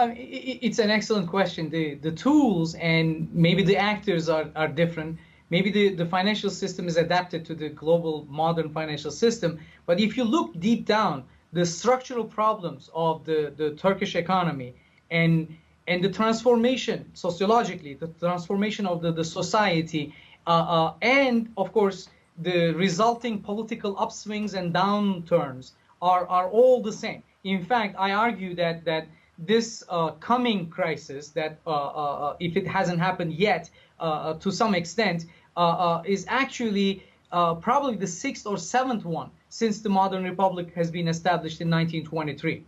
I mean, it's an excellent question. The tools and maybe the actors are different. Maybe the financial system is adapted to the global modern financial system. But if you look deep down, the structural problems of the Turkish economy and the transformation sociologically, the transformation of the society, and of course the resulting political upswings and downturns are all the same. In fact, I argue that this coming crisis, that if it hasn't happened yet, to some extent, is actually probably the 6th or 7th one since the modern republic has been established in 1923.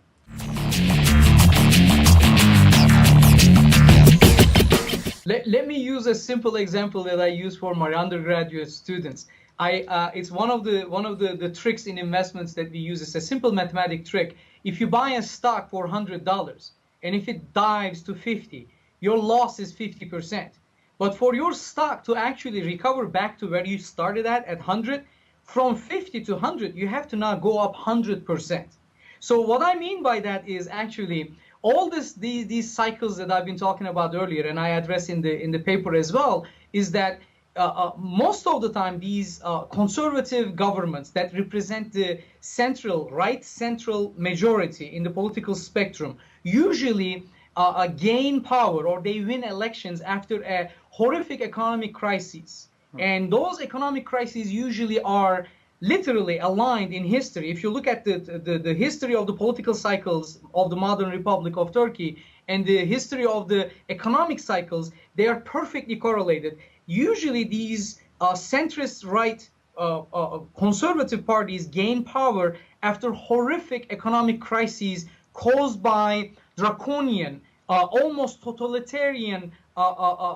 Let me use a simple example that I use for my undergraduate students. It's one of the tricks in investments that we use. It's a simple mathematic trick. If you buy a stock for $100 and if it dives to 50, your loss is 50%. But for your stock to actually recover back to where you started at 100, from 50 to 100, you have to now go up 100%. So what I mean by that is actually all these cycles that I've been talking about earlier, and I address in the paper as well, is that most of the time these conservative governments that represent the right central majority in the political spectrum usually gain power, or they win elections after a horrific economic crisis. And those economic crises usually are literally aligned in history. If you look at the history of the political cycles of the modern Republic of Turkey and the history of the economic cycles, they are perfectly correlated. Usually these centrist right conservative parties gain power after horrific economic crises caused by draconian, almost totalitarian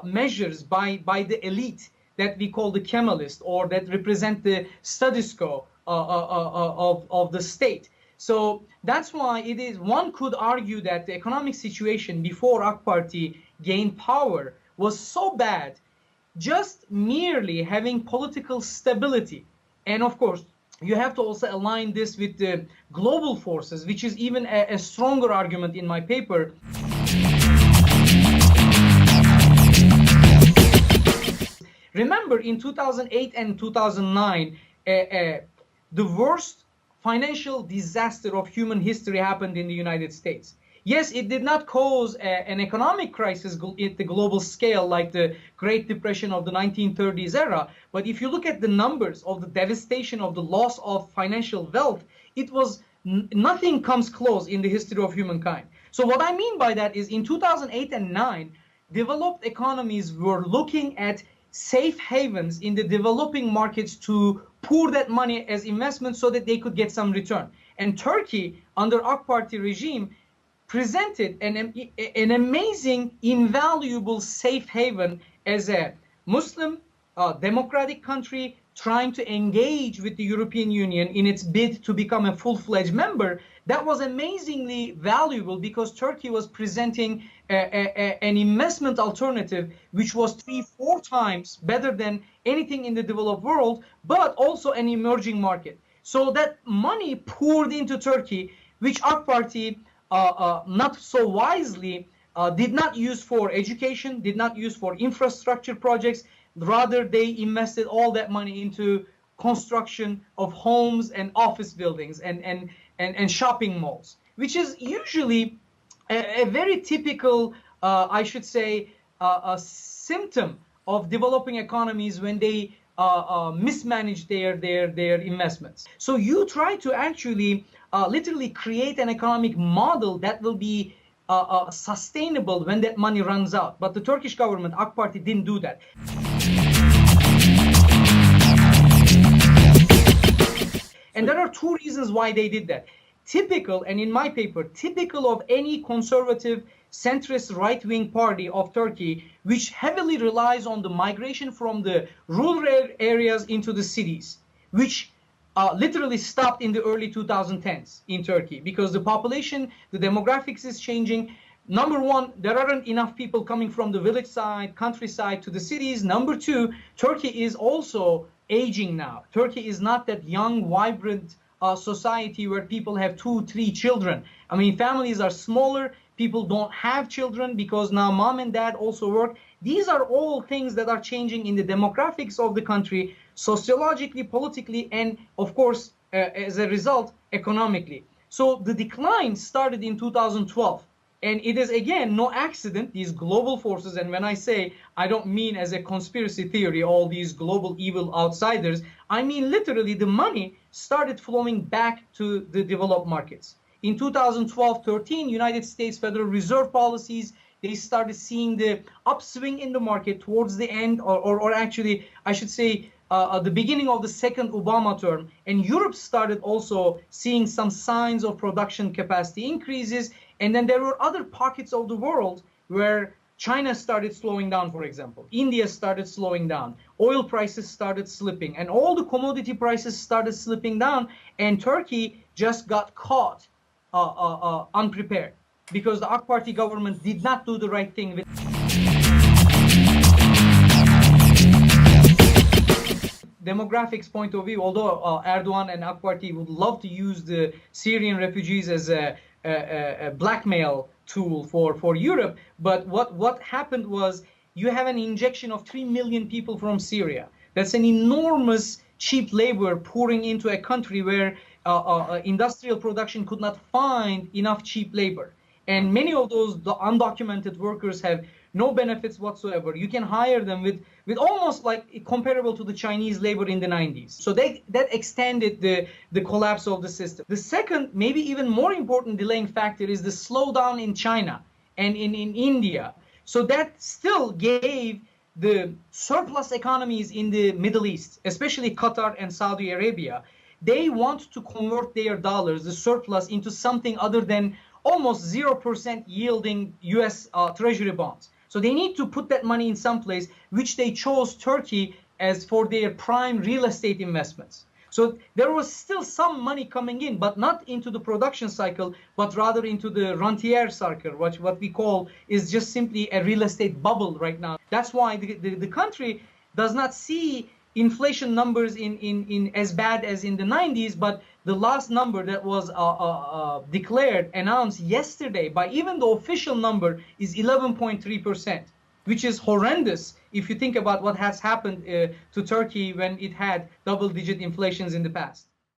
measures by the elite that we call the Kemalist, or that represent the status quo of the state. So that's why one could argue that the economic situation before AK Party gained power was so bad, just merely having political stability. And of course, you have to also align this with the global forces, which is even a stronger argument in my paper. Remember, in 2008 and 2009, the worst financial disaster of human history happened in the United States. Yes, it did not cause an economic crisis at the global scale like the Great Depression of the 1930s era, but if you look at the numbers of the devastation of the loss of financial wealth, it was nothing comes close in the history of humankind. So what I mean by that is in 2008 and 9, developed economies were looking at safe havens in the developing markets to pour that money as investment so that they could get some return. And Turkey, under AK Party regime, presented an amazing, invaluable safe haven as a Muslim, democratic country trying to engage with the European Union in its bid to become a full-fledged member. That was amazingly valuable because Turkey was presenting an investment alternative which was 3-4 times better than anything in the developed world, but also an emerging market. So that money poured into Turkey, which AK Party not so wisely did not use for education, did not use for infrastructure projects. Rather, they invested all that money into construction of homes and office buildings and shopping malls, which is usually a very typical, I should say, a symptom of developing economies when they mismanage their investments. So you try to actually literally create an economic model that will be sustainable when that money runs out. But the Turkish government, AK Party, didn't do that. And there are two reasons why they did that. Typical, and in my paper, typical of any conservative, centrist, right-wing party of Turkey, which heavily relies on the migration from the rural areas into the cities, which literally stopped in the early 2010s in Turkey because the population, the demographics is changing. Number one, there aren't enough people coming from the village side, countryside to the cities. Number two, Turkey is also aging now. Turkey is not that young, vibrant society where people have 2-3 children. I mean, families are smaller People don't have children because now mom and dad also work. These are all things that are changing in the demographics of the country, sociologically, politically, and of course, as a result, economically. So the decline started in 2012. And it is, again, no accident, these global forces. And when I say, I don't mean as a conspiracy theory, all these global evil outsiders. I mean literally the money started flowing back to the developed markets. In 2012-13, United States Federal Reserve policies, they started seeing the upswing in the market towards the end, or actually, I should say, at the beginning of the second Obama term. And Europe started also seeing some signs of production capacity increases. And then there were other pockets of the world where China started slowing down, for example. India started slowing down. Oil prices started slipping. And all the commodity prices started slipping down. And Turkey just got caught unprepared because the AK Party government did not do the right thing with demographics point of view. Although Erdogan and AK Party would love to use the Syrian refugees as a blackmail tool for Europe, but what happened was you have an injection of 3 million people from Syria. That's an enormous cheap labor pouring into a country where industrial production could not find enough cheap labor. And many of those the undocumented workers have no benefits whatsoever. You can hire them with almost like comparable to the Chinese labor in the 90s. So that extended the collapse of the system. The second, maybe even more important delaying factor is the slowdown in China and in India. So that still gave the surplus economies in the Middle East, especially Qatar and Saudi Arabia. They want to convert their dollars, the surplus, into something other than almost 0% yielding US treasury bonds. So they need to put that money in some place, which they chose Turkey as for their prime real estate investments. So there was still some money coming in, but not into the production cycle, but rather into the rentier cycle, what we call is just simply a real estate bubble right now. That's why the country does not see inflation numbers in as bad as in the 90s, but the last number that was announced yesterday by even the official number is 11.3%, which is horrendous if you think about what has happened to Turkey when it had double-digit inflations in the past.